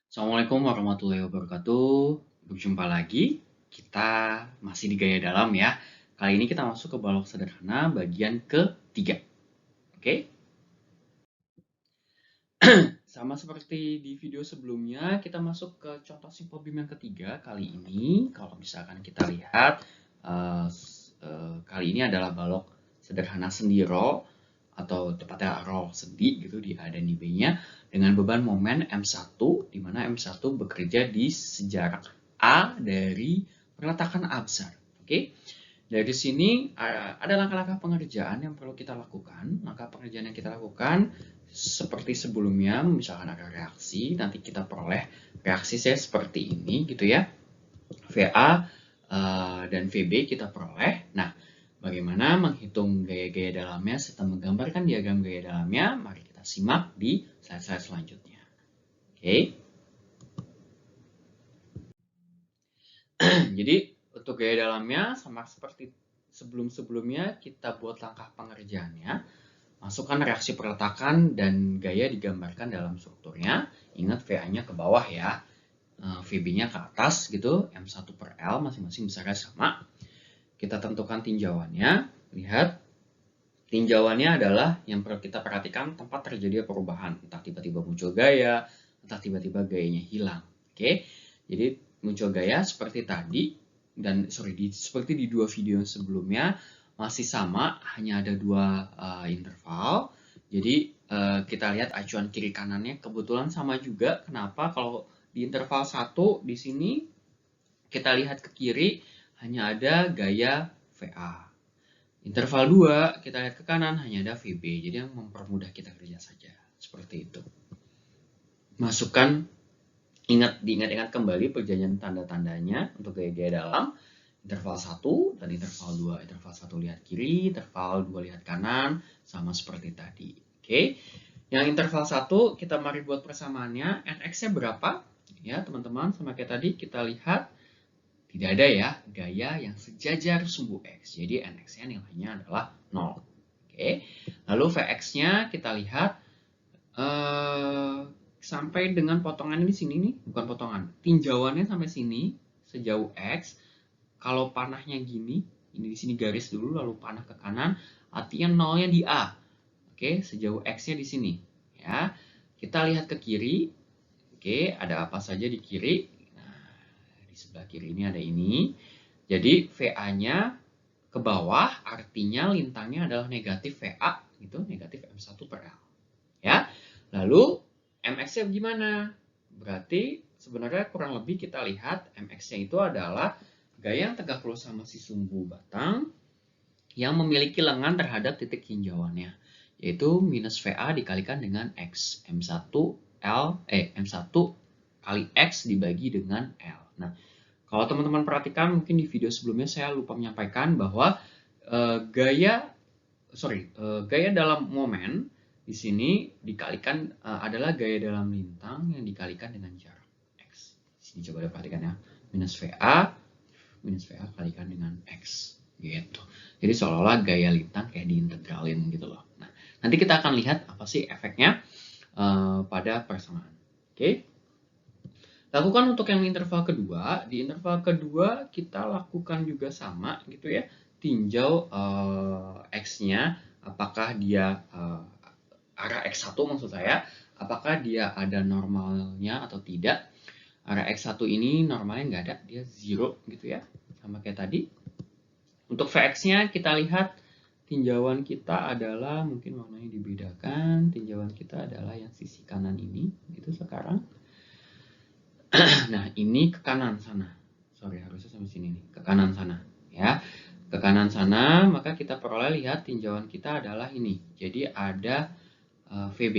Assalamualaikum warahmatullahi wabarakatuh. Berjumpa lagi. Kita masih di gaya dalam ya. Kali ini kita masuk ke balok sederhana bagian ketiga. Oke? Sama seperti di video sebelumnya, kita masuk ke contoh simple beam yang ketiga. Kali ini, kalau misalkan kita lihat, kali ini adalah balok sederhana sendi roll atau tepatnya roll sendi gitu di A dan di B-nya dengan beban momen M1, di mana M1 bekerja di sejarak A dari peletakan A besar. Oke? Dari sini ada langkah-langkah pengerjaan yang perlu kita lakukan. Langkah pengerjaan yang kita lakukan seperti sebelumnya, misalkan ada reaksi, nanti kita peroleh reaksi saya seperti ini gitu ya. VA dan VB kita peroleh. Nah, bagaimana menghitung gaya-gaya dalamnya serta menggambarkan diagram gaya dalamnya? Mari kita simak di slide-slide selanjutnya. Oke. Jadi untuk gaya dalamnya sama seperti sebelum-sebelumnya, kita buat langkah pengerjaannya. Masukkan reaksi peletakan dan gaya digambarkan dalam strukturnya. Ingat VA-nya ke bawah ya. VB-nya ke atas gitu. M1 per L masing-masing besarnya sama. Kita tentukan tinjauannya. Lihat. Tinjauannya adalah yang perlu kita perhatikan tempat terjadi perubahan. Entah tiba-tiba muncul gaya, entah tiba-tiba gayanya hilang. Oke. Jadi muncul gaya seperti tadi. Dan seperti di dua video sebelumnya. Masih sama, hanya ada dua interval. Jadi kita lihat acuan kiri kanannya kebetulan sama juga. Kenapa? Kalau di interval 1 di sini kita lihat ke kiri hanya ada gaya VA. Interval 2 kita lihat ke kanan hanya ada VB. Jadi yang mempermudah kita kerja saja. Seperti itu. Masukkan, diingat-ingat kembali perjanjian tanda-tandanya untuk gaya-gaya dalam. Interval 1 dan interval 2. Interval 1 lihat kiri, interval 2 lihat kanan, sama seperti tadi. Oke. Yang interval 1 kita mari buat persamaannya. Nx-nya berapa? Ya, teman-teman, sama kayak tadi kita lihat tidak ada ya gaya yang sejajar sumbu X. Jadi Nx-nya nilainya adalah 0. Oke. Lalu Vx-nya kita lihat sampai dengan potongan di sini nih, bukan potongan. Tinjauannya sampai sini sejauh X. Kalau panahnya gini, ini di sini garis dulu, lalu panah ke kanan, artinya nolnya di A. Oke, sejauh X-nya di sini. Ya, kita lihat ke kiri. Oke, ada apa saja di kiri? Nah, di sebelah kiri ini ada ini. Jadi VA-nya ke bawah, artinya lintangnya adalah negatif VA, gitu, negatif M1 per L. Ya, lalu MX-nya gimana? Berarti sebenarnya kurang lebih kita lihat MX-nya itu adalah gaya yang tegak lurus sama si sumbu batang yang memiliki lengan terhadap titik tinjauannya, yaitu minus VA dikalikan dengan X. M1 kali X dibagi dengan L. Nah, kalau teman-teman perhatikan mungkin di video sebelumnya saya lupa menyampaikan bahwa gaya dalam momen di sini dikalikan adalah gaya dalam lintang yang dikalikan dengan jarak X. Di sini coba diperhatikan ya. Minus VA kalikan dengan X gitu. Jadi seolah-olah gaya lintang kayak diintegralin gitu loh. Nah, nanti kita akan lihat apa sih efeknya pada persamaan. Oke. Lakukan untuk yang interval kedua. Di interval kedua kita lakukan juga sama gitu ya. Tinjau X-nya apakah dia arah X1 maksud saya, apakah dia ada normalnya atau tidak. Arah X1 ini normalnya nggak ada, dia 0 gitu ya. Sama kayak tadi. Untuk Vx-nya kita lihat tinjauan kita adalah, mungkin warnanya dibedakan, tinjauan kita adalah yang sisi kanan ini, gitu sekarang. Nah, ini ke kanan sana. Sorry, harusnya sampai sini nih, ke kanan sana. Ya, ke kanan sana, maka kita peroleh lihat tinjauan kita adalah ini. Jadi ada VB.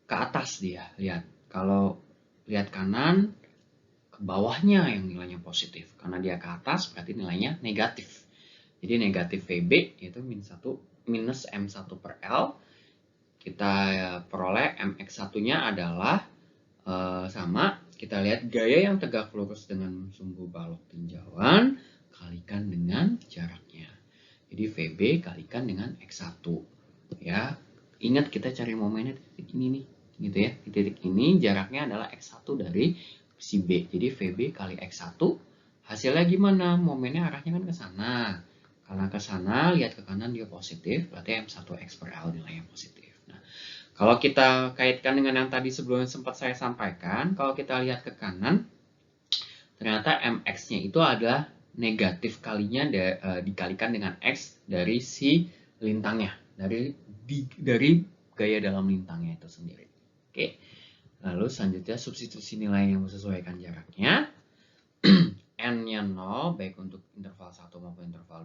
Ke atas dia, lihat. Kalau lihat kanan, ke bawahnya yang nilainya positif. Karena dia ke atas berarti nilainya negatif. Jadi negatif VB yaitu minus M1 per L. Kita peroleh MX1-nya adalah sama. Kita lihat gaya yang tegak lurus dengan sumbu balok tinjauan kalikan dengan jaraknya. Jadi VB kalikan dengan X1. Ya, ingat kita cari momennya titik ini nih. gitu ya. Di titik ini jaraknya adalah X1 dari si B. Jadi VB kali X1. Hasilnya gimana? Momennya arahnya kan ke sana. Karena ke sana, lihat ke kanan dia positif, berarti M1X per L nilainya positif. Nah, kalau kita kaitkan dengan yang tadi sebelumnya sempat saya sampaikan, kalau kita lihat ke kanan, ternyata Mx-nya itu adalah negatif kalinya dikalikan dengan X dari si lintangnya, dari gaya dalam lintangnya itu sendiri. Oke, lalu selanjutnya substitusi nilai yang menyesuaikan jaraknya. N-nya 0, baik untuk interval 1 maupun interval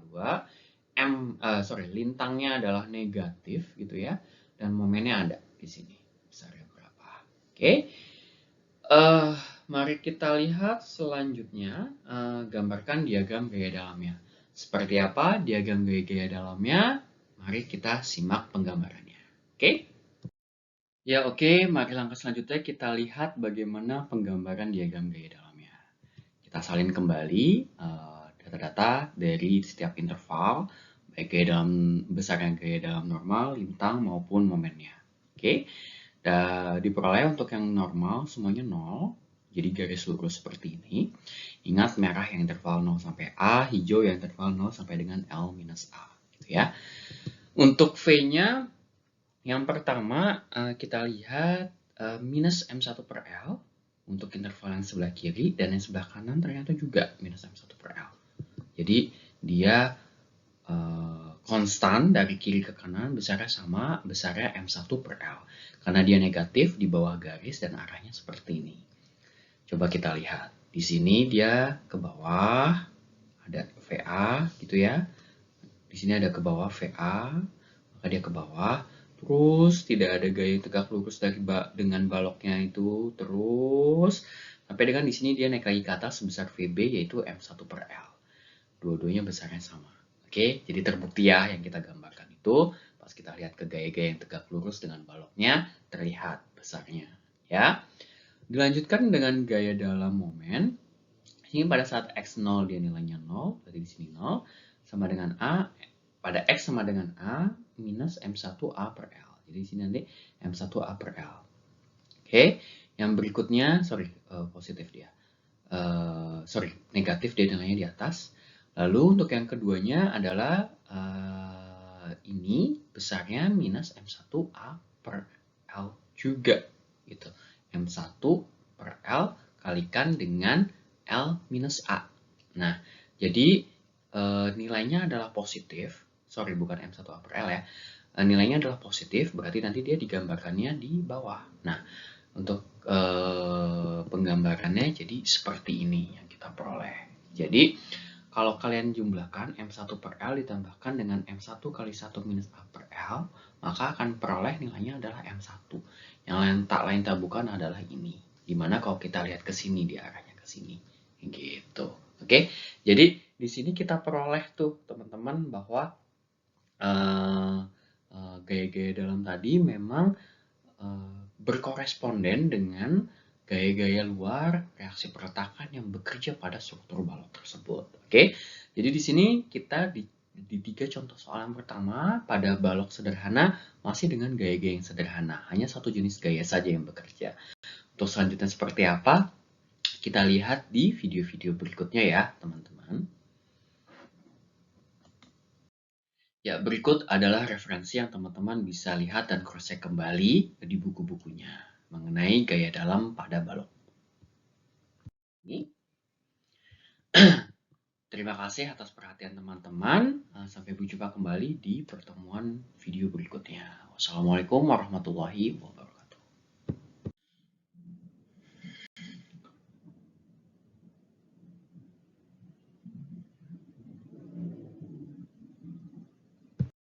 2. Lintangnya adalah negatif gitu ya, dan momennya ada di sini, besarnya berapa. Oke. Mari kita lihat selanjutnya, gambarkan diagram gaya dalamnya. Seperti apa diagram gaya dalamnya? Mari kita simak penggambarannya. Oke? Ya oke, mari langkah selanjutnya kita lihat bagaimana penggambaran diagram gaya dalamnya. Kita salin kembali data-data dari setiap interval, baik gaya dalam besarnya gaya dalam normal, lintang maupun momennya. Oke? Dan diperoleh untuk yang normal semuanya 0. Jadi garis lurus seperti ini. Ingat merah yang interval 0 sampai A, hijau yang interval 0 sampai dengan L minus A. Gitu ya. Untuk V-nya, yang pertama kita lihat minus M1 per L untuk interval yang sebelah kiri, dan yang sebelah kanan ternyata juga minus M1 per L. Jadi dia konstan dari kiri ke kanan besarnya sama besarnya M1 per L. Karena dia negatif di bawah garis dan arahnya seperti ini. Coba kita lihat. Di sini dia ke bawah, ada VA gitu ya. Di sini ada ke bawah VA, maka dia ke bawah. Terus tidak ada gaya tegak lurus dengan baloknya itu terus. Sampai dengan di sini dia naik lagi ke atas sebesar VB yaitu M1 per L. Dua-duanya besarnya sama. Oke, jadi terbukti ya yang kita gambarkan itu. Pas kita lihat ke gaya-gaya yang tegak lurus dengan baloknya, terlihat besarnya. Ya. Dilanjutkan dengan gaya dalam momen. Ini pada saat X0 dia nilainya 0, berarti di sini 0, sama dengan A, pada X sama dengan A, minus M1A per L. Jadi di sini nanti M1A per L. Oke, yang berikutnya, positif dia. Negatif dia nilainya di atas. Lalu untuk yang keduanya adalah ini besarnya minus M1A per L juga. Gitu. M1 per L kalikan dengan L minus A. Nah, jadi nilainya adalah positif. Bukan M1A per L ya. Nilainya adalah positif, berarti nanti dia digambarkannya di bawah. Nah, untuk penggambarannya jadi seperti ini yang kita peroleh. Jadi, kalau kalian jumlahkan M1 per L ditambahkan dengan M1 kali 1 minus A per L, maka akan peroleh nilainya adalah M1. Yang tak lain tak bukan adalah ini. Dimana kalau kita lihat ke sini, di arahnya ke sini. Gitu. Oke, jadi di sini kita peroleh tuh teman-teman bahwa gaya-gaya dalam tadi memang berkoresponden dengan gaya-gaya luar reaksi perletakan yang bekerja pada struktur balok tersebut. Oke, jadi di sini kita di 3 contoh soal yang pertama pada balok sederhana masih dengan gaya-gaya yang sederhana, hanya satu jenis gaya saja yang bekerja. Untuk selanjutnya seperti apa? Kita lihat di video-video berikutnya ya, teman-teman. Ya, berikut adalah referensi yang teman-teman bisa lihat dan cross-check kembali di buku-bukunya mengenai gaya dalam pada balok. Ini. Terima kasih atas perhatian teman-teman. Sampai berjumpa kembali di pertemuan video berikutnya. Wassalamualaikum warahmatullahi wabarakatuh.